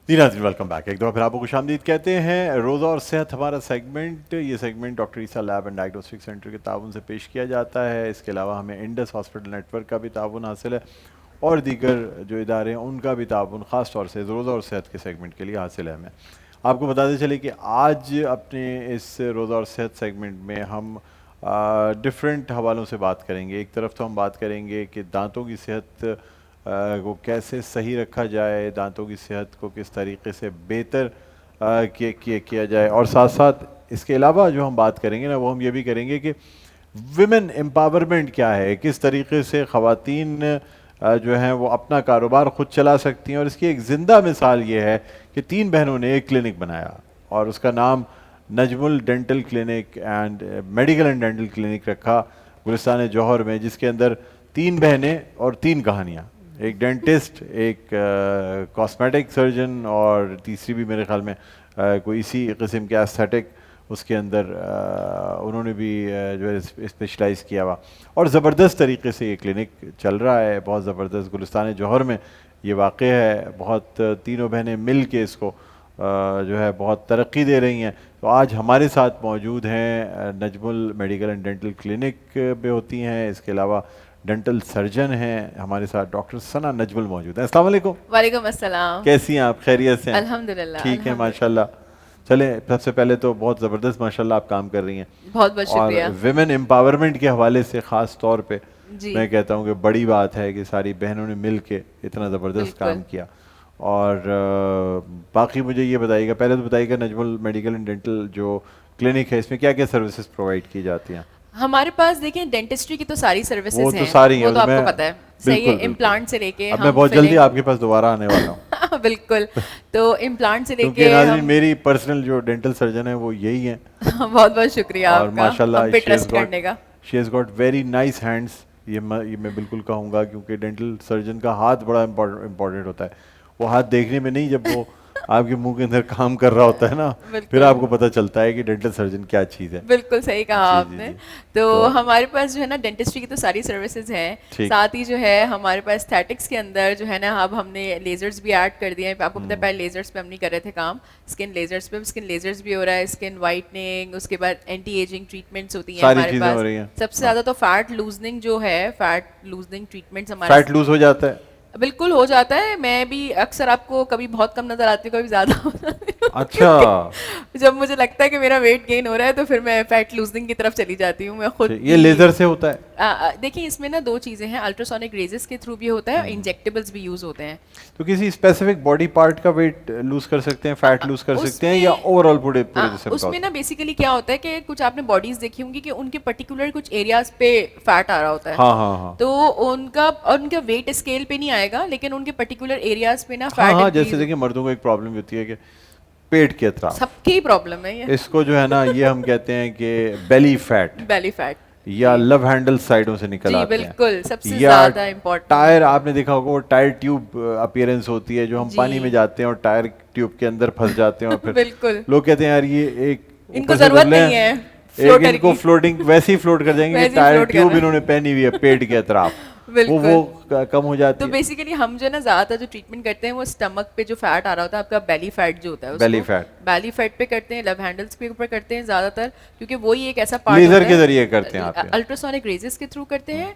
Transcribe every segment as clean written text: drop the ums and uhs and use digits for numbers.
जी नाज़रीन, welcome back. एक दफ़ा फिर आपको खुशामदीद कहते हैं। रोज़ा और सेहत हमारा सेगमेंट, ये segment doctor Isa lab and diagnostic centre के ताउन से पेश किया जाता है। इसके अलावा हमें इंडस हॉस्पिटल नेटवर्क का भी ताउन हासिल है और दीगर जो इदारे हैं उनका भी ताउन ख़ास तौर से रोज़ा और सेहत के सेगमेंट के लिए हासिल है हमें। आपको बताते चले कि आज अपने इस रोज़ा और सेहत सेगमेंट में हम डिफरेंट हवालों से बात करेंगे। एक तरफ तो हम बात करेंगे कि दांतों की सेहत को कैसे सही रखा जाए, दांतों की सेहत को किस तरीके से बेहतर किया जाए, और साथ साथ इसके अलावा जो हम बात करेंगे ना, वो हम ये भी करेंगे कि विमेन एम्पावरमेंट क्या है, किस तरीके से ख़वातीन जो हैं वो अपना कारोबार ख़ुद चला सकती हैं। और इसकी एक ज़िंदा मिसाल ये है कि 3 बहनों ने एक क्लिनिक बनाया और उसका नाम Najmul dental clinic and medical and dental clinic रखा गुलिस्तान जौहर में, जिसके अंदर 3 बहनें और 3 कहानियाँ। एक डेंटिस्ट, एक कॉस्मेटिक सर्जन और तीसरी भी मेरे ख्याल में कोई इसी किस्म के एस्थेटिक, उसके अंदर उन्होंने भी जो है स्पेशलाइज़ किया हुआ। और ज़बरदस्त तरीके से ये क्लिनिक चल रहा है, बहुत ज़बरदस्त। गुलिस्तान जौहर में ये वाक़ है, बहुत तीनों बहनें मिल के इसको जो है बहुत तरक्की दे रही हैं। तो आज हमारे साथ मौजूद हैं Najmul medical and dental clinic पे होती हैं, इसके अलावा डेंटल सर्जन हैं हमारे साथ डॉक्टर सना नजमुल मौजूद हैं। अस्सलाम वालेकुम। वालेकुम अस्सलाम। कैसी हैं आप? खैरियत से हैं? अल्हम्दुलिल्लाह। ठीक है माशाल्लाह। चलें, सबसे पहले तो बहुत ज़बरदस्त माशाल्लाह आप काम कर रही हैं, बहुत बहुत शुक्रिया। और विमेन एम्पावरमेंट के हवाले से ख़ास तौर पे जी मैं कहता हूँ कि बड़ी बात है कि सारी बहनों ने मिल के इतना ज़बरदस्त काम किया। और बाकी मुझे ये बताइएगा, पहले तो बताइएगा नजमुल मेडिकल एंड डेंटल जो क्लिनिक है इसमें क्या क्या सर्विसेज प्रोवाइड की जाती हैं? हमारे पास देखिए डेंटिस्ट्री की तो सारी सर्विसेज वो हैं, तो सारी वो है, तो आपको मैं पता है, सही है। बिल्कुल इम्प्लांट से लेके अब मैं बहुत जल्दी आपके पास दोबारा आने वाला हूँ। बिल्कुल, तो इम्प्लांट से क्योंकि लेके नाज़रीन हम मेरी पर्सनल जो डेंटल सर्जन है वो यही हैं। बहुत बहुत शुक्रिया और आपका माशाल्लाह हम पे ट्रस्ट करने का। She has got very nice hands. ये मैं बिल्कुल कहूँगा, क्योंकि डेंटल सर्जन का हाथ बड़ा इम्पोर्टेंट होता है। वो हाथ देखने में नहीं, जब वो आपके मुंह के अंदर काम कर रहा होता है ना, फिर आपको पता चलता है कि डेंटल सर्जन क्या चीज़ है। बिल्कुल सही कहा जी, आपने। जी, जी। तो हमारे पास जो है ना डेंटिस्ट्री की तो सारी सर्विसेज हैं, साथ ही जो है हमारे पास एस्थेटिक्स के अंदर जो है ना अब हमने लेजर्स भी ऐड कर दिए हैं। आपको पता है पहले लेजर्स पे हम नहीं कर रहे थे काम, स्किन लेजर्स पे स्किन लेजर्स भी हो रहा है, स्किन वाइटनिंग, उसके बाद एंटी एजिंग ट्रीटमेंट्स होती हैं हमारे पास। सबसे ज़्यादा तो फैट लूजनिंग जो है, फैट लूजनिंग ट्रीटमेंट्स हमारे। फैट लूज हो जाता है? बिल्कुल हो जाता है। मैं भी अक्सर आपको कभी बहुत कम नजर आती हूँ, कभी ज्यादा हो जाती हूँ। अच्छा। जब मुझे लगता है कि मेरा वेट गेन हो रहा है तो फिर मैं फैट लूजनिंग की तरफ चली जाती हूँ। मैं खुद ये लेजर से होता है? देखिए इसमें ना 2 चीजें हैं, अल्ट्रासोनिक रेजेस के थ्रू भी होता है और इंजेक्टेबल्स भी यूज होते हैं। तो किसी स्पेसिफिक बॉडी पार्ट का वेट लूज कर सकते हैं, फैट लूज कर सकते हैं, या ओवरऑल पूरे जिस्म का? उसमें ना बेसिकली क्या होता है कि कुछ आपने बॉडीज देखी होंगी कि उनके पर्टिकुलर कुछ एरियाज पे फैट आ रहा होता है। हाँ हाँ हाँ। तो उनका वेट स्केल पे नहीं आएगा, लेकिन उनके पर्टिकुलर एरियाज पे ना फैट। हाँ, जैसे देखिए मर्दों को एक प्रॉब्लम होती है कि पेट के अतराफ, सबकी प्रॉब्लम है ये। इसको जो है ना ये हम कहते हैं कि बेली फैट या लव हैंडल साइडों से निकल आते हैं। बिल्कुल, सबसे ज्यादा इम्पोर्टेंट। टायर, आपने देखा होगा वो टायर ट्यूब अपीयरेंस होती है, जो हम पानी में जाते हैं और टायर ट्यूब के अंदर फंस जाते हैं, और फिर बिल्कुल लोग कहते हैं यार ये एक इनको जरूरत नहीं है एक इनको फ्लोटिंग वैसे ही फ्लोट कर जाएंगे कि टायर ट्यूब इन्होंने पहनी हुई है पेट के अतराफ, वो कम हो जाती है। तो बेसिकली हम जो ना ज्यादातर जो ट्रीटमेंट करते हैं वो स्टमक पे जो फैट आ रहा होता है, आपका बेली फैट जो होता है, बेली फैट पे करते हैं, लव हैंडल्स पे ऊपर करते हैं ज्यादातर, क्योंकि वही एक ऐसा पार्ट लेजर के जरिए करते हैं आप? अल्ट्रासोनिक रेजेस के थ्रू करते हैं,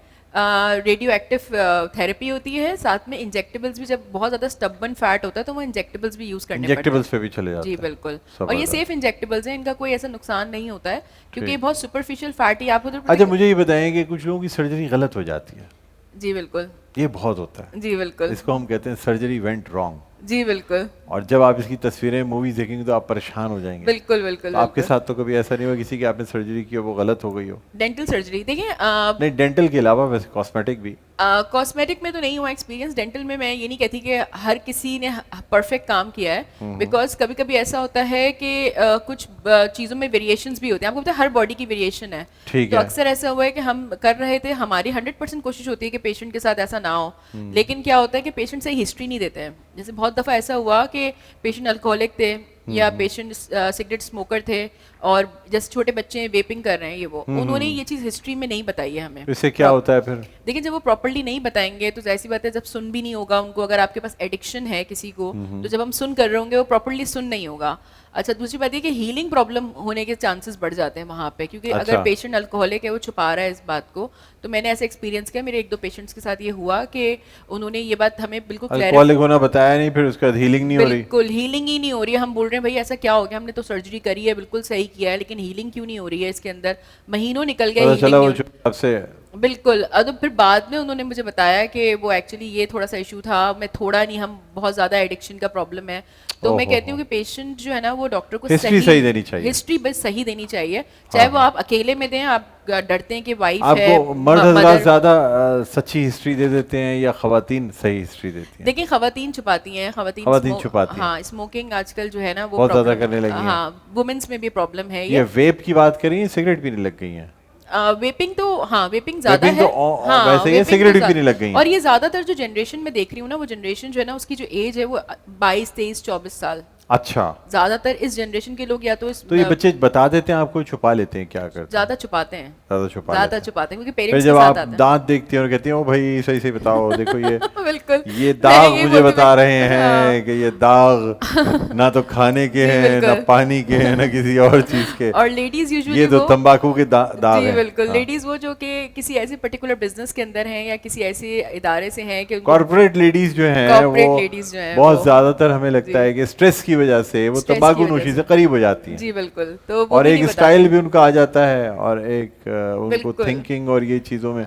रेडियो एक्टिव थेरेपी होती है, साथ में इंजेक्टेबल्स भी। जब बहुत ज्यादा स्टबन फैट होता है तो वो इंजेक्टेबल्स भी यूज करने पड़ते हैं। इंजेक्टेबल्स पे भी चले जाते हैं? जी बिल्कुल, और ये सेफ इंजेक्टेबल्स हैं, इनका कोई ऐसा नुकसान नहीं होता है, क्योंकि ये बहुत सुपरफिशियल फैटी आपको। अच्छा मुझे ये बताएं कि कुछ लोगों की सर्जरी गलत हो जाती है? जी बिल्कुल, ये बहुत होता है। जी बिल्कुल, इसको हम कहते हैं सर्जरी वेंट रॉन्ग। जी बिल्कुल। और जब आप इसकी तस्वीरें मूवीज देखेंगे तो आप परेशान हो जाएंगे। बिल्कुल बिल्कुल। तो आपके साथ तो कभी ऐसा नहीं हुआ किसी की आपने सर्जरी की हो वो गलत हो गई हो? डेंटल सर्जरी देखिए नहीं, डेंटल के अलावा वैसे कॉस्मेटिक भी? कॉस्मेटिक में तो नहीं हुआ एक्सपीरियंस। डेंटल में मैं ये नहीं कहती कि हर किसी ने परफेक्ट काम किया है, बिकॉज कभी कभी ऐसा होता है कि कुछ चीज़ों में वेरिएशंस भी होते हैं। आपको पता है हर बॉडी की वेरिएशन है, तो अक्सर ऐसा हुआ है कि हम कर रहे थे, हमारी 100% कोशिश होती है कि पेशेंट के साथ ऐसा ना हो, लेकिन क्या होता है कि पेशेंट से हिस्ट्री नहीं देते हैं। जैसे बहुत दफ़ा ऐसा हुआ कि पेशेंट अल्कोहलिक थे, या पेशेंट सिगरेट स्मोकर थे और जैसे छोटे बच्चे वेपिंग कर रहे हैं, ये वो उन्होंने ये चीज़ हिस्ट्री में नहीं बताई है हमें। इससे क्या होता है फिर? देखिए जब वो प्रॉपर्ली नहीं बताएंगे तो ऐसी बात है, जब सुन भी नहीं होगा उनको, अगर आपके पास एडिक्शन है किसी को तो जब हम सुन कर रहे होंगे वो प्रॉपर्ली सुन नहीं होगा। अच्छा, दूसरी बात ये कि हीलिंग प्रॉब्लम होने के चांसेस बढ़ जाते हैं वहाँ पे, क्योंकि अगर पेशेंट अल्कोहलिक है, वो छुपा रहा है इस बात को। तो मैंने ऐसा एक्सपीरियंस किया, मेरे 1-2 पेशेंट्स के साथ ये हुआ कि उन्होंने ये बात हमें बिल्कुल अल्कोहलिक होना बताया नहीं, फिर उसके बाद हीलिंग नहीं हो रही। बिल्कुल हीलिंग ही नहीं हो रही है। हम बोल रहे हैं भाई ऐसा क्या हो गया, हमने तो सर्जरी करी है, बिल्कुल सही किया है, लेकिन हीलिंग क्यों नहीं हो रही है इसके अंदर? महीनों निकल गए, चला वो आपसे। बिल्कुल। अब फिर बाद में उन्होंने मुझे बताया कि वो एक्चुअली ये थोड़ा सा इशू था, मैं थोड़ा नहीं, हम बहुत ज़्यादा एडिक्शन का प्रॉब्लम है। तो मैं कहती हूँ कि पेशेंट जो है ना वो डॉक्टर को सही देनी चाहिए, हिस्ट्री बस सही देनी चाहिए, चाहे वो आप अकेले में दें, आप डरते हैं कि वाइफ है। आपको मर्द हज़रात ज़्यादा सच्ची हिस्ट्री दे देते हैं या खवातीन सही हिस्ट्री देती हैं? देखिए खवातीन छुपाती हैं, खवातीन छुपाती हैं। हाँ, स्मोकिंग आजकल जो है ना वो बहुत ज़्यादा करने लगी है। हाँ, वुमेन्स में भी प्रॉब्लम है ये वेप की बात करें, सिगरेट पीने लग गई हैं। वेपिंग तो हाँ, वेपिंग ज्यादा है। हाँ, वैसे ये सिगरेट भी पीने लग गई हैं। और ये ज्यादातर जो जनरेशन में देख रही हूँ ना, वो जनरेशन जो है ना उसकी जो एज है वो 22, 23, 24 साल। अच्छा, ज्यादातर इस जनरेशन के लोग या तो ये बच्चे बता देते हैं आपको, छुपा लेते हैं, क्या करते हैं? ज्यादा छुपाते हैं, ज्यादा छुपाते हैं, क्योंकि पेरेंट्स जब आप दांत देखती हैं और कहती हैं ओ भाई सही से बताओ, देखो ये बिल्कुल ये दाग मुझे बता रहे हैं कि ये दाग ना तो खाने के हैं, ना पानी के हैं, ना किसी और चीज के। और लेडीज यूजुअली ये तो तंबाकू के दाग हैं। बिल्कुल, लेडीज वो जो कि किसी ऐसे पर्टिकुलर बिजनेस के अंदर हैं या किसी ऐसे इदारे से हैं कि कॉर्पोरेट लेडीज जो हैं वो बहुत ज्यादातर हमें लगता है कि स्ट्रेस की वजह से वो तंबाकू नोशी से करीब हो जाती है। जी बिल्कुल। तो और एक स्टाइल भी उनका आ जाता है और एक उनको थिंकिंग और ये चीजों में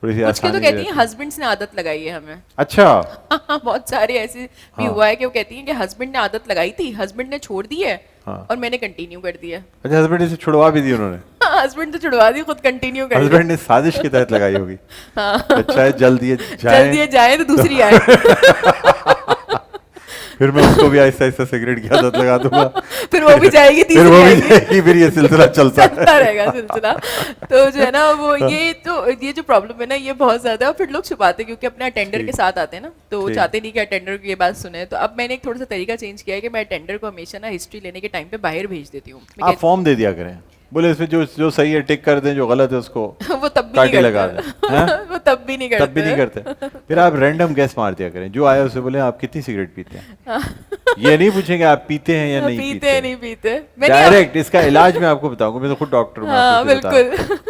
थोड़ी सी आसानी तो कहती हैं हस्बैंड्स ने आदत लगाई है हमें। अच्छा बहुत सारे ऐसे भी हुआ है कि वो कहती हैं कि हस्बैंड ने आदत लगाई थी, हस्बैंड ने छोड़ दी है और मैंने कंटिन्यू कर दिया। अच्छा, हस्बैंड ने छुड़वा भी दी उन्होंने? हस्बैंड तो छुड़वा दी, खुद कंटिन्यू कर। हस्बैंड ने साजिश के तहत लगाई होगी। अच्छा, जल्द ये जाए तो दूसरी आए। फिर मैं उसको भी आहिस्ता आहिस्ता सिगरेट की आदत लगा दूंगा, फिर वो भी जाएगी, फिर वो भी जाएगी, फिर ये सिलसिला चलता रहेगा सिलसिला। तो जो है ना वो ये जो प्रॉब्लम है ना ये बहुत ज्यादा है। और फिर लोग छुपाते हैं क्योंकि अपने अटेंडर के साथ आते हैं ना, तो वो चाहते नहीं कि अटेंडर की ये बात सुने। तो अब मैंने एक थोड़ा सा तरीका चेंज किया है कि मैं अटेंडर को हमेशा ना हिस्ट्री लेने के टाइम पे बाहर भेज देती हूँ। आप फॉर्म दे दिया करें, बोले इसमें जो सही है टिक कर दें, जो गलत है उसको वो तब भी नहीं लगा दें। वो तब भी नहीं करते। फिर आप रैंडम गैस मार दिया करें, जो आया उसे बोले आप कितनी सिगरेट पीते हैं। ये नहीं पूछेंगे आप पीते हैं या नहीं पीते। डायरेक्ट इसका इलाज मैं आपको बताऊंगा, मैं तो खुद डॉक्टर हूं। बिल्कुल,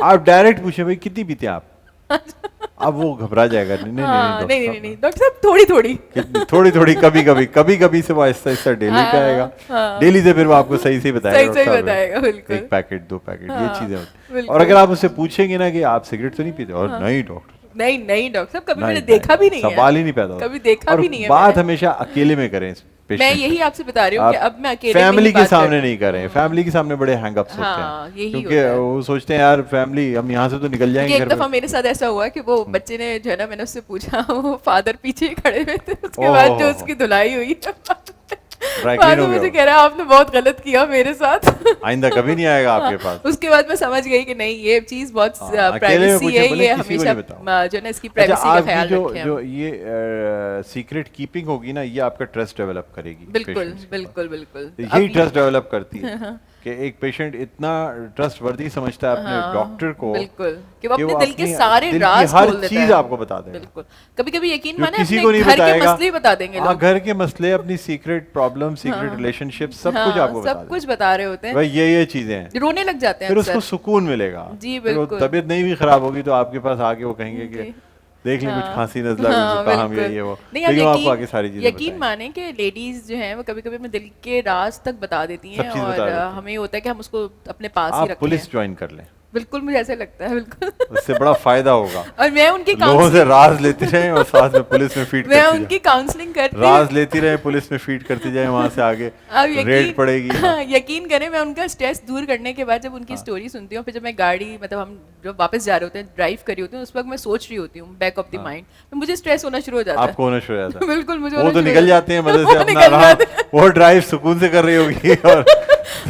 आप डायरेक्ट पूछे भाई कितनी पीते हैं आप। अब वो घबरा जाएगा, नहीं डॉक्टर साहब थोड़ी थोड़ी कभी कभी से वो आहिस्ता आहिस्ता डेली पे आएगा। डेली से फिर वो आपको सही से बताएगा, बिल्कुल 1 पैकेट 2 पैकेट ये चीजें। और अगर आप उससे पूछेंगे ना कि आप सिगरेट तो नहीं पीते, और नहीं डॉक्टर नहीं डॉक्टर साहब कभी मैंने देखा भी नहीं है, सवाल ही नहीं पैदा कभी देखा भी नहीं है। बात हमेशा अकेले में करें। मैं यही आपसे बता रही हूँ कि अब मैं अकेले फैमिली के सामने नहीं कर रहे हैं, फैमिली के सामने बड़े हैंगअप्स होते हैं, क्योंकि वो सोचते हैं यार फैमिली हम यहाँ से तो निकल जाएंगे। एक दफा मेरे साथ ऐसा हुआ कि वो बच्चे ने जो है ना, मैंने उससे पूछा, वो फादर पीछे खड़े हुए थे, उसके बाद जो उसकी धुलाई हुई बाद में मुझे कह रहा है आपने बहुत गलत किया मेरे साथ, आइंदा कभी नहीं आएगा आपके पास। उसके बाद मैं समझ गई कि नहीं ये चीज बहुत प्राइवेसी है, ये हमेशा जो ना इसकी प्राइवेसी का ख्याल रखें। जो ये सीक्रेट कीपिंग होगी ना, ये आपका ट्रस्ट डेवलप करेगी। बिल्कुल यही ट्रस्ट डेवलप करती है कि एक पेशेंट इतना ट्रस्टवर्दी समझता है अपने डॉक्टर को, बिल्कुल, कि वो अपने दिल के सारे राज हर चीज आपको बता देगा। बिल्कुल, कभी-कभी यकीन माने किसी को नहीं घर के मसले बता देंगे लोग। घर के मसले, अपनी सीक्रेट प्रॉब्लम, सीक्रेट रिलेशनशिप, सब कुछ आपको सब कुछ बता रहे होते हैं। भाई ये चीजें हैं, रोने लग जाते हैं, फिर उसको सुकून मिलेगा। जी बिल्कुल, तबीयत नहीं भी खराब होगी तो आपके पास आके वो कहेंगे कि देख लें कुछ खांसी नज़ला, जुकाम ये वो, लेकिन आपको आगे सारी चीजें यकीन माने कि लेडीज जो हैं वो कभी-कभी अपने दिल के राज तक बता देती हैं, और हमें होता है कि हम उसको अपने पास ही रखें। आप पुलिस ज्वाइन कर लें, बिल्कुल मुझे ऐसा लगता है, बिल्कुल उससे बड़ा फायदा होगा। और मैं उनकी लोगों से राज लेती रहे और साथ में पुलिस में फीड मैं उनकी काउंसलिंग करती, राज लेती रहे, पुलिस में फीड करती जाए, वहां से आगे रेड पड़ेगी। यकीन करें मैं उनका स्ट्रेस दूर करने के बाद जब उनकी स्टोरी सुनती हूँ, फिर जब मैं गाड़ी मतलब हम जब वापस जा रहे होते हैं, ड्राइव कर रही होती हूँ, उस वक्त मैं सोच रही होती हूँ बैक ऑफ द माइंड, तो मुझे स्ट्रेस होना शुरू हो जाता है। आपको होना शुरू हो जाता है? बिल्कुल, मुझे वो तो निकल जाते हैं मजे से अपना, वो ड्राइव सुकून से कर रही होगी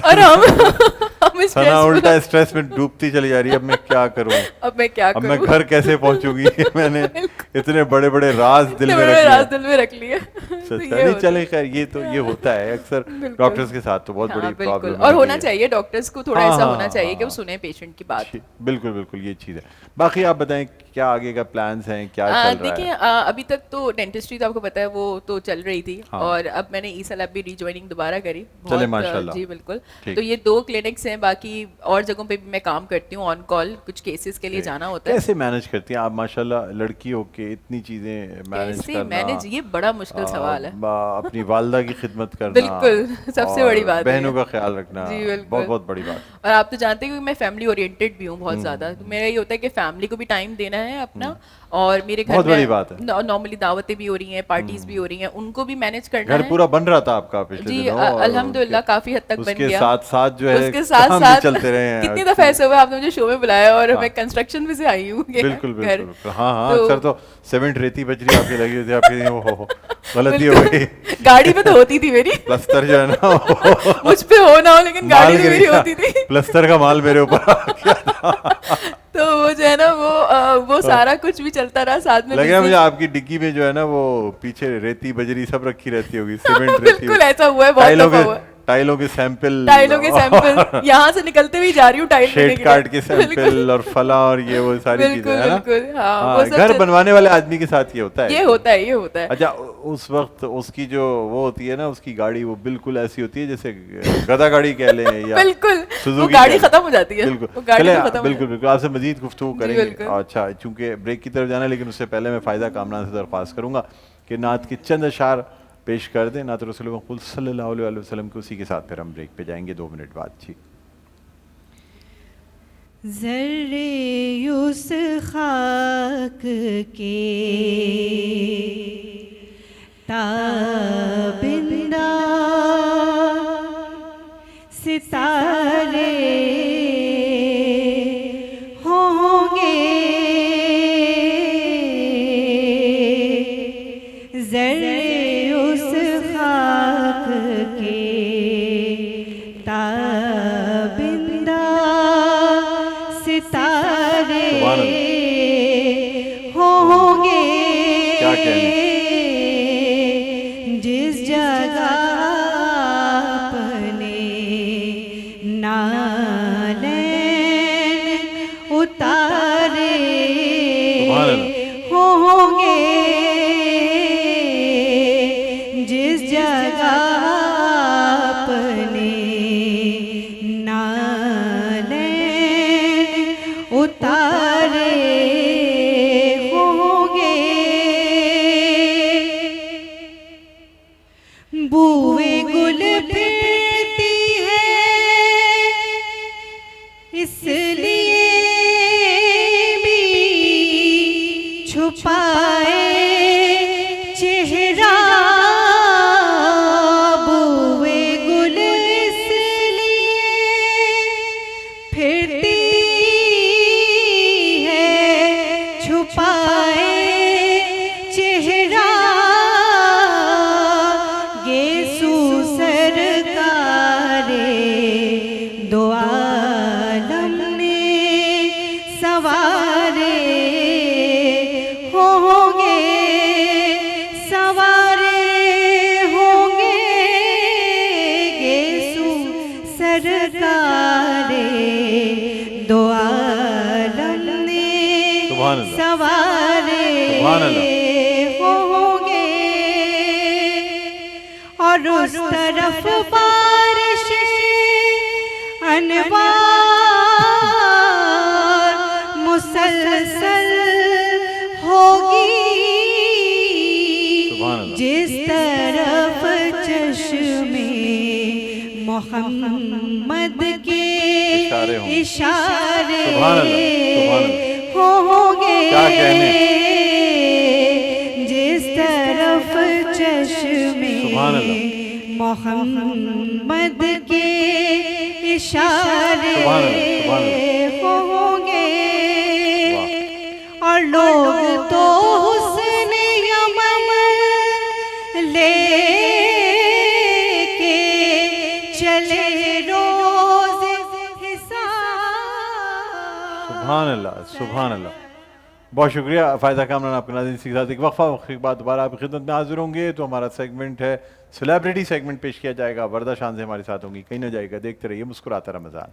और हम इस सना उल्टा स्ट्रेस में डूबती चली जा रही है, अब मैं क्या करूं, अब मैं क्या अब करूं, मैं घर कैसे पहुंचूंगी मैंने इतने बड़े बड़े राज दिल में दिल में रख लिए। तो ये नहीं होता चले खैर, ये होता है अक्सर डॉक्टर्स के साथ, तो बहुत हाँ, बड़ी बिल्कुल। प्रॉब्लम और होना चाहिए, डॉक्टर्स को थोड़ा ऐसा होना चाहिए कि वो हाँ, सुने पेशेंट की बात। बिल्कुल बिल्कुल ये चीज़ है। बाकी आप बताएं क्या आगे का प्लान्स हैं, क्या चल रहा है? देखिए अभी तक तो डेंटिस्ट्री तो आपको पता है वो तो चल रही थी, हाँ। और अब मैंने ई लैब भी रीजॉइनिंग दोबारा करी। चले माशाल्लाह। जी बिल्कुल। ठीक। तो ये 2 क्लिनिक्स हैं, बाकी और जगहों पे भी मैं काम करती हूँ ऑन कॉल, कुछ केसेस के लिए जाना होता है। कैसे मैनेज करती हैं आप, माशाल्लाह लड़की होके इतनी चीज़ें मैनेज कैसे करना? मैनेज, ये बड़ा मुश्किल सवाल है। अपनी वालदा की खिदमत करना, बिल्कुल, सबसे और बड़ी बात है बहनों ये। का ख्याल रखना, जी बिल्कुल। बहुत बहुत बड़ी बात। और आप तो जानते हैं कि मैं फैमिली ओरिएंटेड भी हूँ बहुत ज़्यादा, तो मेरा ये होता है कि फैमिली को भी टाइम देना है अपना, और मेरे घर बहुत बड़ी में बात है। नॉर्मली दावतें भी हो रही हैं, पार्टीज भी हो रही हैं, उनको भी मैनेज करना घर है। पूरा बन रहा था आपका पिछले जी दिनों, और अल्हम्दुलिल्लाह काफी हद तक बन उसके गया। साथ साथ जो है उसके साथ काम भी साथ चलते रहे हैं। कितनी दफा ऐसा हुआ आपने मुझे शो में बुलाया और हाँ। मैं कंस्ट्रक्शन में से आई हूँ बिल्कुल घर। बिल्कुल बिल्कुल, हाँ हाँ, तो- अक्सर तो सीमेंट रेती बजरी आपकी लगी हुई थी, आपकी हो गलती हो गई। गाड़ी पे तो होती थी मेरी प्लस्तर जो है ना मुझ पे हो ना हो, लेकिन गाड़ी माल पे गिर मेरी गया, होती थी। प्लस्तर का माल मेरे ऊपर आ गया। तो वो जो है ना वो सारा कुछ भी चलता रहा साथ में। लग रहा है मुझे आपकी डिग्गी में जो है ना वो पीछे रेती बजरी सब रखी रहती होगी, सीमेंट रेती। बिल्कुल ऐसा हुआ है, बहुत टाइलों दफा के हुआ है। टाइलों के सैंपल, टाइलों के सैंपल यहाँ से निकलते हुए जा रही हूँ टाइल लेने शेड के कार्ड के लिए। सैंपल और फला और ये वो सारी चीजें बिल्कुल है ना। बिल्कुल, हाँ हाँ, वो सब घर बनवाने वाले आदमी के साथ ये होता है। ये होता है, ये होता है। अच्छा, उस वक्त उसकी जो वो होती है ना, उसकी गाड़ी वो बिल्कुल ऐसी होती है जैसे गधा गाड़ी कह लें या बिल्कुल, वो सुजुकी गाड़ी कह लें। खत्म हो जाती है, बिल्कुल, वो गाड़ी चले तो खत्म हो बिल्कुल बिल्कुल आपसे मजीद गुफ्तगू जी, करेंगे। बिल्कुल। अच्छा, चूंकि ब्रेक की तरफ जाना है, लेकिन उससे पहले मैं फ़ायदा कामना से दरख्वास्त करूंगा कि नात के चंद अशार पेश कर दें, नात रसूल मक़बूल सल्लल्लाहु अलैहि वसल्लम के, उसी के साथ फिर हम ब्रेक पे जाएंगे 2 मिनट बाद। जी। ज़र्रे उस खाक के ताबिंदा सितारे होंगे, ज़र्रे उस खाक के ताबिंदा सितारे होंगे, क्या कहने, जिस जगह अपने नालैन उतारे होंगे, जिस जगह अपने नालैन उतारे होंगे, बूए गुल फिरती है इसलिए भी छुपाए चेहरा, बूए गुल इसलिए फिरती है छुपाए चेहरा, गेसू सरकारे दो आलम ने सवारे होंगे, सवारे होंगे, गेसू सरकारे दो आलम ने सुभान अल्लाह। सवारे सुभान अल्लाह। होंगे, और उस तरफ बारिश अनवार मुसलसल होगी, सुभान अल्लाह। जिस तरफ चश्मे मोहम्मद के इशारे होंगे। इशारे सुभान अल्लाह, सुभान अल्लाह। होंगे, क्या कहने, जिस तरफ चश्मे सुभान अल्लाह। मोहम्मद के इशारे सुभान अल्लाह, सुभान होंगे, वाह। और लोग तो हुस्न यमन लेके चले रोज हिसाब सुभान अल्लाह, सुभान अल्लाह। बहुत शुक्रिया फ़ायदा कामरान, आपके नाज़रीन इसी के साथ एक वक्फे के बाद दोबारा आपकी खिदमत में हाजिर होंगे। तो हमारा सेगमेंट है सेलिब्रिटी सेगमेंट पेश किया जाएगा। वर्दा शान से हमारे साथ होंगी, कहीं ना जाएगा। देखते रहिए मुस्कुराता रमज़ान।